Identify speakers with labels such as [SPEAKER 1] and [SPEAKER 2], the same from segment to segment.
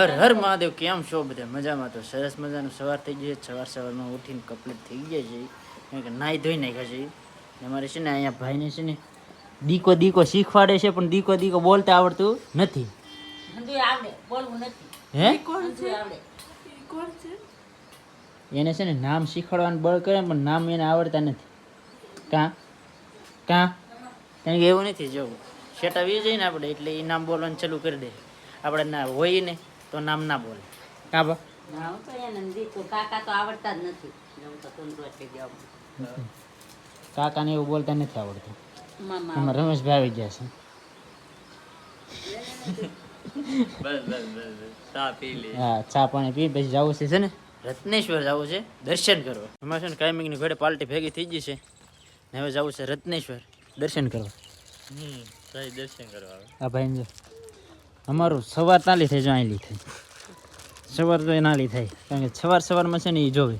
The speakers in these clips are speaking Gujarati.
[SPEAKER 1] હર હર મહાદેવ. કેમ છો બધા? મજામાં? તો સરસ મજાનું સવાર થઈ ગઈ છે. સવારમાં ઉઠીને કમ્પ્લીટ થઈ જાય છે, કારણ કે નાહી ધોઈ નાખ્યા છે. અમારે છે ને અહીંયા ભાઈને છે ને દીકો શીખવાડે છે, પણ દીકો બોલતા આવડતું નથી. હે એને છે ને નામ શીખવાડવાનું બળ કરે, પણ નામ એને આવડતા નથી. કાં કારણ કે એવું નથી. જો શેટા વી જાય ને આપણે એટલે એ નામ બોલવાનું ચાલુ કરી દે. આપણે ના હોય ને તો નામ ના બોલે. કાં કાકાને એવું બોલતા નથી આવડતું. એમાં રમેશભાઈ આવી ગયા છે. હા, ચા પાણી પી પછી જવું છે ને રત્નેશ્વર જવું છે દર્શન કરવા. એમાં છે ને કાયમિકની ઘોડે પાર્ટી ભેગી થઈ ગઈ છે ને હવે જવું છે રત્નેશ્વર દર્શન કરવા. દર્શન કરવા આ ભાઈ જો અમારું સવાર તાલી થઈ જાય લી થાય. સવાર તો નાલી થાય, કારણ કે સવારમાં છે ને એ જોવે.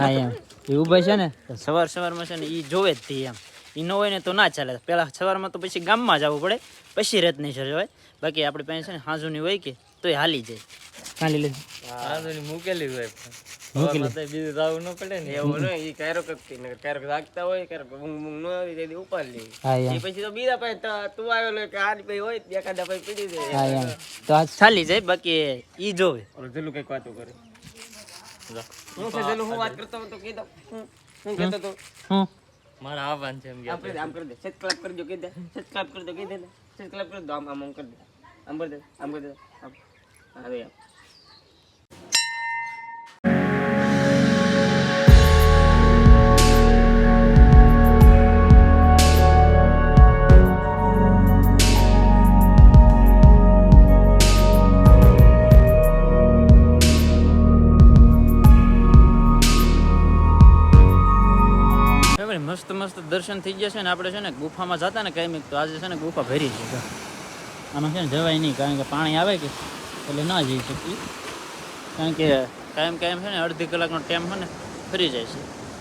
[SPEAKER 1] હા એમ એ ઊભા છે ને સવારમાં છે ને એ જોવે જ તે એમ. એ ન હોય ને તો ના ચાલે. પેલા સવારમાં તો પછી ગામમાં જવું પડે, પછી રત્નેશ્વર જવાય. બાકી આપણી પાસે છે ને હાજુની હોય કે તો એ હાલી જાય. કાલી લે હાજુની મૂકેલી હોય બીજું જવું ન પડે ને. એવું ને એ ક્યારેક જાગતા હોય, ક્યારેક ઊંઘ ન આવી તેથી ઉપાડી લે. પછી તો બીજા પાસે તું આવેલો કે આજ ભાઈ હોય એકાદા ભાઈ પીડી જાય તો આ ચાલી જાય. બાકી ઈ જોવે જેલું કઈક વાતો કરે. હું છે જેલું હું વાત કરતો તો કીધો હું કહેતો તો મારા આવવાનું છે એમ કે આમ કરી દે. સબસ્ક્રાઇબ કરી દો, કહી દે. સબસ્ક્રાઇબ કરી દો, કહી દે. સબસ્ક્રાઇબ કરી દો. આમ કરી દે. આમ કરી દે. આમ કરી દે. હવે મસ્ત દર્શન થઈ ગયા છે ને. આપણે છે ને ગુફામાં જતા ને કાંઈ તો આજે છે ને ગુફા ભરી છે. આમાં છે ને જવાય નહીં, કારણ કે પાણી આવે કે એટલે ના જઈ શકીએ. કારણ કે કાયમ છે ને અડધી કલાકનો ટાઈમ છે ને ફરી જાય છે,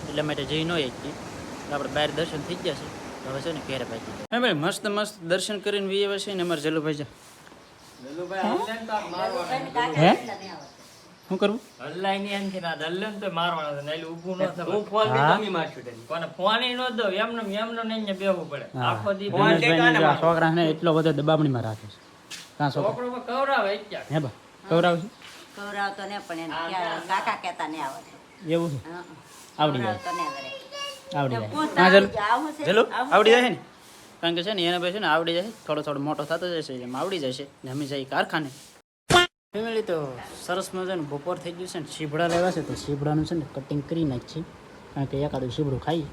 [SPEAKER 1] એટલા માટે જઈ ન શકીએ. આપણે બહાર દર્શન થઈ ગયા છે. હવે છે ને ઘેરે ભાઈ હા ભાઈ મસ્ત દર્શન કરીને વી આવે છે ને અમારે જલુભાઈ છે. હે શું કરવું? હલ્લાઈ ની એમ કે ના હલ્લે તો મારવાનો છે ને એટલે ઊભું ન થાય. હું ફોન દે તમે મારશું તને કોને ફોન ઈ ન દો. એમને ને બેહવું પડે આખો દી. ફોન દે કાને છોકરાને એટલો બધો દબામણીમાં રાખે છે. કાં છોકરો કવરાવે ક્યાં હે બા કવરાવે છે?
[SPEAKER 2] કવરાવતો ને પણ એને કાકા કહેતા ને આવડે.
[SPEAKER 1] એવું છે? આવડી જાય. આવડી જાય ને. કારણ કે છે ને એને ભાઈ છે ને આવડી જાય. થોડો મોટો થતો જશે એમ આવડી જશે ને. અમે જઈએ કારખાને. ફેમિલી તો સરસ મજાનું બપોર થઈ ગયું છે ને શીભડા લેવા છે તો શીભડાનું છે ને કટિંગ કરી નાખીએ. કારણ કે એકાદું શીભડું ખાઈએ,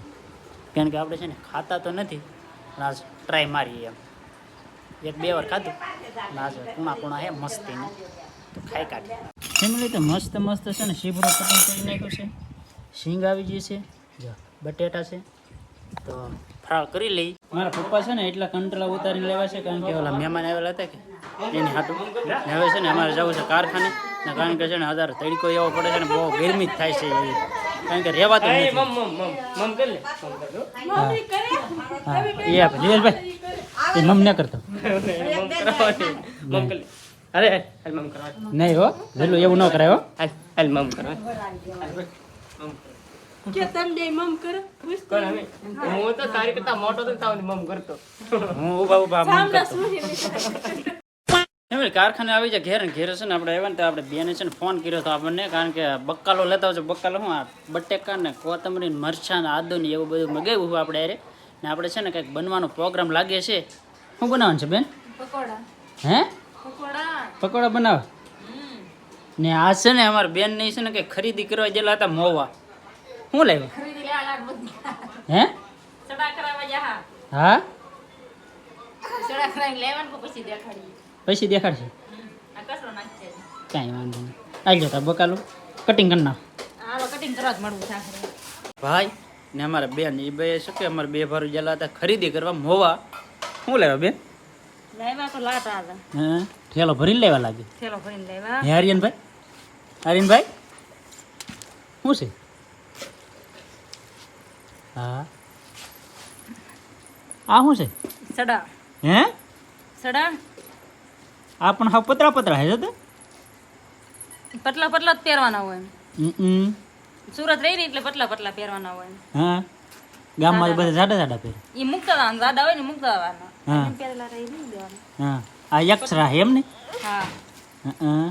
[SPEAKER 1] કારણ કે આપણે છે ને ખાતા તો નથી. આજ ટ્રાય મારીએ એમ. 1-2 વાર ખાધું આજ કુણા હે મસ્તીને તો ખાઈ કાઢીએ. ફેમિલી તો મસ્ત છે ને શીભડું કટિંગ કરી નાખ્યું છે. શીંગ આવી ગઈ છે, જો બટેટા છે તો ફ્રાય કરી લઈ. મારા પપ્પા છે ને એટલા કંટલા ઉતારીને લેવા છે, કારણ કે ઓલા મહેમાન આવેલા હતા કે એની હાટું. હવે છે ને અમારે જવું છે કારખાને ને, કારણ કે છે ને હજાર તડકો એવો પડે છે ને બહુ ગરમી જ થાય છે એવી, કારણ કે રહેવાતું નથી. એ મમ ન કરતો અરે નહીં હો જેટલું એવું ન કરાય હો. હાલ મમ કરવા કે તમ દે મમ કરો કોણ અમે હું તો તારી કરતા મોટો તો તાવ મમ કરતો. હું ઊભા મમ કરતો. એમ કારખાને આવી જાય ઘેર છે ને આપણે આવ્યા ને તો આપણે બેને છે ને ફોન કર્યો હતો આપણને, કારણ કે બક્કાલો લેતા આવજો. બક્કાલો શું આ બટેકા ને કોથમરી મરચાં ને આદુ ને એવું બધું મગાવ્યું હોય આપણે અરે ને. આપણે છે ને કંઈક બનવાનો પ્રોગ્રામ લાગે છે. શું બનાવવાનું છે બેન? પકોડા. હે પકોડા બનાવે ને. આ છે ને અમારા બેન નહીં છે ને કંઈક ખરીદી કરવા ગયેલા હતા મોવા. શું લાવ્યું? હે હા પછી દેખાડશે કાંઈ વાંધો નહીં. આવી જતા બકાલું કટિંગ કરી નાખ ભાઈ ને. અમારા બેન એ બે શું કે અમારે 2 ભારું ગયેલા હતા ખરીદી કરવા મોવા. શું લેવા બેન? હા ઠેલો ભરીને લેવા લાગે. હે આર્યનભાઈ શું છે? હા આ શું છે? સડા. હે સડા આ પણ હાવ પતરા પતરા હે તો
[SPEAKER 3] પતલા પતલા જ પહેરવાના હોય
[SPEAKER 1] હમ
[SPEAKER 3] સુરત રહી ને એટલે પતલા પતલા પહેરવાના હોય
[SPEAKER 1] હા ગામમાં તો બધા જાડા જાડા પહેરે
[SPEAKER 3] એ મુકતા હતા દાદા હોય ને મુકતા હતા
[SPEAKER 1] હા.
[SPEAKER 3] પહેરેલા રહી નહીં દેવાના
[SPEAKER 1] હા આ યક્ષરા હે એમ ને
[SPEAKER 3] હા
[SPEAKER 1] હં.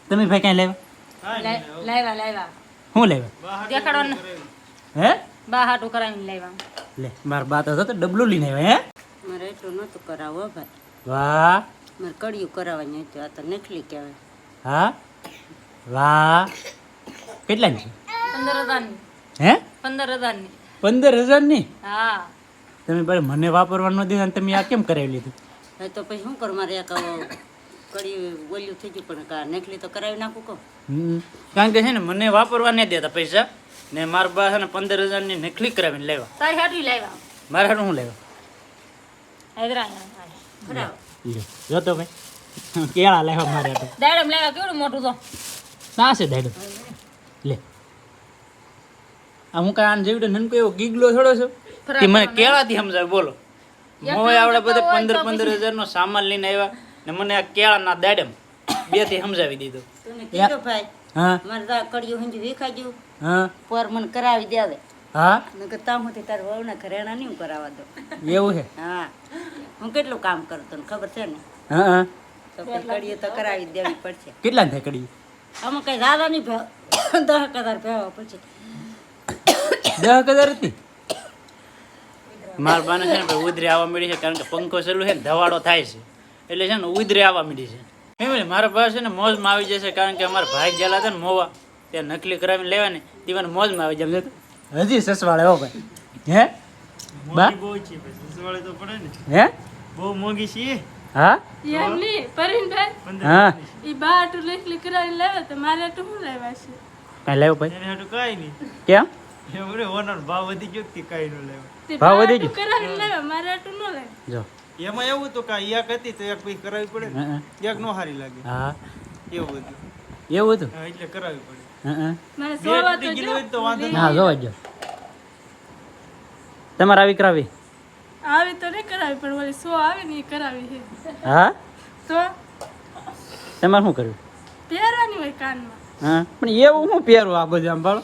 [SPEAKER 1] તમે ભાઈ ક્યાં લેવા
[SPEAKER 3] લાવ્યા
[SPEAKER 1] શું લેવા
[SPEAKER 3] દેખાડવાનું
[SPEAKER 1] હે
[SPEAKER 3] બા હાટું કરાવીને લાવ્યા
[SPEAKER 1] લે મારા બા તો ડબલું લઈને આવ્યા હે
[SPEAKER 2] મારે એટલું નહોતું કરાવવું હો ભાઈ.
[SPEAKER 1] વાહ
[SPEAKER 2] મારે કડિયું કરાવવાની હતી. આ તો નકલી કહેવાય.
[SPEAKER 1] હા વાહ કેટલાની છે
[SPEAKER 3] 15,000ની
[SPEAKER 1] હે
[SPEAKER 3] 15,000ની
[SPEAKER 1] 15,000 ની
[SPEAKER 3] હા
[SPEAKER 1] તમે ભાઈ મને વાપરવાનું ન દીધા ને તમે આ કેમ કરાવી લીધું
[SPEAKER 2] હવે તો પછી શું કરું? મારે એક કડિયું ઓલ્યું થઈ ગયું પણ નકલી તો કરાવી નાખું કહું.
[SPEAKER 1] કારણ કે છે ને મને વાપરવા નહીં દેતા પૈસા ને મારા બા છે ને 15,000 ની નકલી કરાવીને લેવા
[SPEAKER 3] તારી હાટું લાવ્યા
[SPEAKER 1] મારા હાટું શું લેવા
[SPEAKER 3] હૈદરા
[SPEAKER 2] કરાવો.
[SPEAKER 1] લ્યો જોતો ભાઈ કેળા લેવા મારે હાટું
[SPEAKER 3] દાડમ લાવ્યા કેવડું મોટું તો
[SPEAKER 1] ના છે દાડો લે આ હું કાંઈ આને જેવી નનકો એવો ગીગલો થોડો છો તે મને કેળાથી સમજાવે બોલો મોય આવડે બધે 15,000 નો સામાન લઈને આવ્યા ને મને આ કેળાના દાડમ બે થી સમજાવી દીધું
[SPEAKER 2] તને કીધું ભાઈ
[SPEAKER 1] હા
[SPEAKER 2] મારે તો આ કડિયું હંજુ વિખાઈ ગયું
[SPEAKER 1] હા
[SPEAKER 2] પર મને કરાવી દે.
[SPEAKER 1] હા
[SPEAKER 2] નકર તામ હતી તાર વહુના ઘરેણા નહીં હું કરાવવા દઉં.
[SPEAKER 1] એવું છે
[SPEAKER 2] હા હું કેટલું કામ કરું તને ખબર છે ને?
[SPEAKER 1] હા હા
[SPEAKER 2] તો પછી કડિયું તો કરાવી જ દેવી પડશે.
[SPEAKER 1] કેટલા થાય કડી
[SPEAKER 2] આમાં કઈ દાદા નહીં 10,000 ભેવા પછી
[SPEAKER 1] 10,000 હતી મારા બાને છે ને ભાઈ ઉધરી આવવા મળી છે કારણ કે પંખો ચાલુ છે ને ધવાડો થાય છે એટલે છે ને ઉધરી આવવા મળી છે ફેમિલી મારા બા છે ને મોજમાં આવી જશે કારણ કે અમારા ભાઈ ગયેલા હતા ને મોવા ત્યાં નકલી કરાવીને લેવા ને તે મોજમાં આવી જાય હજી સસવાળે હો ભાઈ હે બા હે
[SPEAKER 4] બહુ મોંઘી છે
[SPEAKER 1] હા
[SPEAKER 5] એમની પરીનભાઈ
[SPEAKER 1] હા
[SPEAKER 5] ઈ બા આટલું લેખલી કરાવી લાવે તો મારે આટલું શું લેવા છે
[SPEAKER 1] કાંઈ લેવું ભાઈ
[SPEAKER 4] એને હાટું કાંઈ નહીં
[SPEAKER 1] કેમ
[SPEAKER 4] એમણે ઓનર ભાવ વધી ગયો કે કાંઈ ન લેવા
[SPEAKER 5] તે
[SPEAKER 1] ભાવ
[SPEAKER 5] બા
[SPEAKER 1] વધી
[SPEAKER 5] આટલું કરાવી લાવે મારે આટલું ન લેવા.
[SPEAKER 1] જો
[SPEAKER 4] એમાં એવું હતું કે એક હતી તો એક પછી કરાવવી પડે ને
[SPEAKER 1] હં,
[SPEAKER 4] એક નો સારી લાગે
[SPEAKER 1] હા
[SPEAKER 4] એવું હતું
[SPEAKER 1] એવું હતું
[SPEAKER 4] હા, એટલે કરાવવી પડે
[SPEAKER 1] હં,
[SPEAKER 5] મારે
[SPEAKER 4] બે
[SPEAKER 5] સોવા
[SPEAKER 4] તૂટી
[SPEAKER 5] તો
[SPEAKER 4] ગયેલું હોય ને તો વાંધો
[SPEAKER 1] હા જોવા જો તમારે આવી કરાવી
[SPEAKER 5] આવી તો નહીં કરાવી પણ ઓલી સો આવે ને એ કરાવી છે
[SPEAKER 1] હા
[SPEAKER 5] તો
[SPEAKER 1] તમારે શું કર્યું
[SPEAKER 5] પહેરવાની હોય કાનમાં.
[SPEAKER 1] હા પણ એવું શું પહેરવું આ બધું આમ ભાળો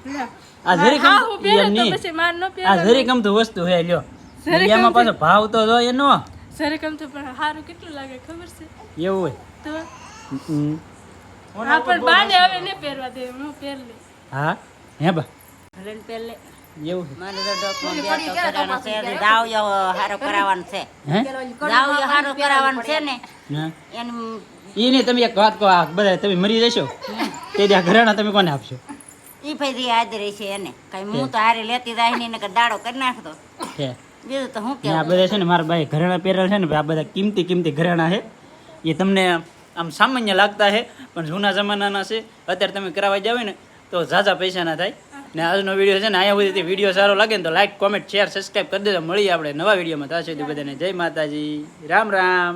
[SPEAKER 5] લે.
[SPEAKER 1] આ જરી
[SPEAKER 5] હા હું પહેરે
[SPEAKER 1] એમ
[SPEAKER 5] તો
[SPEAKER 1] નહીં
[SPEAKER 5] પછી માર ન
[SPEAKER 1] આ
[SPEAKER 5] પહેરવાનું.
[SPEAKER 1] જરી ગમતું વસ્તુ હે લ્યો એમાં પાછો ભાવ તો જો એનો
[SPEAKER 5] સરકમ તો પણ સારું કેટલું લાગે ખબર છે
[SPEAKER 1] એવું હોય
[SPEAKER 5] તો
[SPEAKER 1] હમ.
[SPEAKER 5] હા પણ બાને હવે નહીં પહેરવા દે હું પહેર લે.
[SPEAKER 1] હા હે બા
[SPEAKER 2] ભલે ને પહેલે
[SPEAKER 1] એવું છે
[SPEAKER 2] મારે તો ડોકમાં બે તો કરાવવાના છે. જાવયો હારો કરાવવાનો છે.
[SPEAKER 1] હે
[SPEAKER 2] જાવયો હારો કરાવવાનો છે ને
[SPEAKER 1] હા
[SPEAKER 2] એનું
[SPEAKER 1] ઈ નહીં તમે એક વાત કહો આ બધા તમે મરી જશો તે દી આ ઘરેણા તમે કોને આપશો
[SPEAKER 2] ઈ ભાઈ હાજરી છે એને કઈ હું તો હારે લેતી જાય નહીં નકર દાડો કરી નાખતો.
[SPEAKER 1] છે
[SPEAKER 2] બીજું તો હું
[SPEAKER 1] ને આ
[SPEAKER 2] કેવું
[SPEAKER 1] બધા છે ને મારા ભાઈ ઘરેણા પહેરેલ છે ને ભાઈ આ બધા કિંમતી કિંમતી ઘરેણા છે એ તમને આમ સામાન્ય લાગતા છે પણ જૂના જમાનાના છે અત્યારે તમે કરાવવા જાવ ને તો ઝાઝા પૈસા ના થાય ને આજનો વિડીયો છે ને અહીંયા સુધી વિડીયો સારો લાગે ને તો લાઈક કોમેન્ટ શેર સબસ્ક્રાઈબ કરી દેજો મળીએ આપણે નવા વિડીયોમાં ત્યાં સુધી બધાને જય માતાજી રામ રામ